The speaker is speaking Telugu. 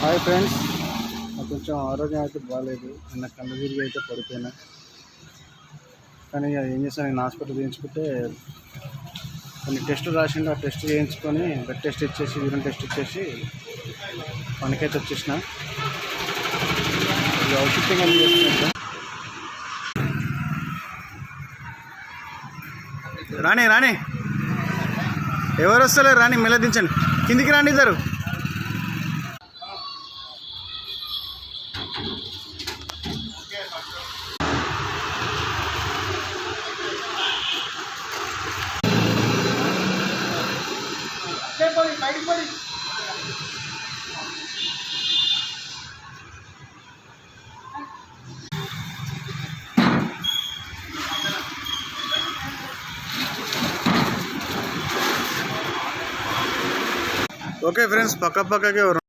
హాయ్ ఫ్రెండ్స్, నాకు కొంచెం ఆరోగ్యం అయితే బాగాలేదు. నిన్న కళ్ళు తిరిగి అయితే పడిపోయినా. కానీ ఏం చేశాను, నేను హాస్పిటల్ చేయించుకుంటే కొన్ని టెస్టులు రాసిండు. ఆ టెస్ట్ చేయించుకొని బ్లడ్ టెస్ట్ ఇచ్చేసి యూరిన్ టెస్ట్ ఇచ్చేసి పనికైతే వచ్చేసిన. ఔషధంగా చేస్తున్నా. రాణి రాణి ఎవరు వస్తలేరు, రాణి మెల్లదించండి, కిందికి రాండి ఇద్దరు. ఓకే ఫ్రెండ్స్, పక్కకే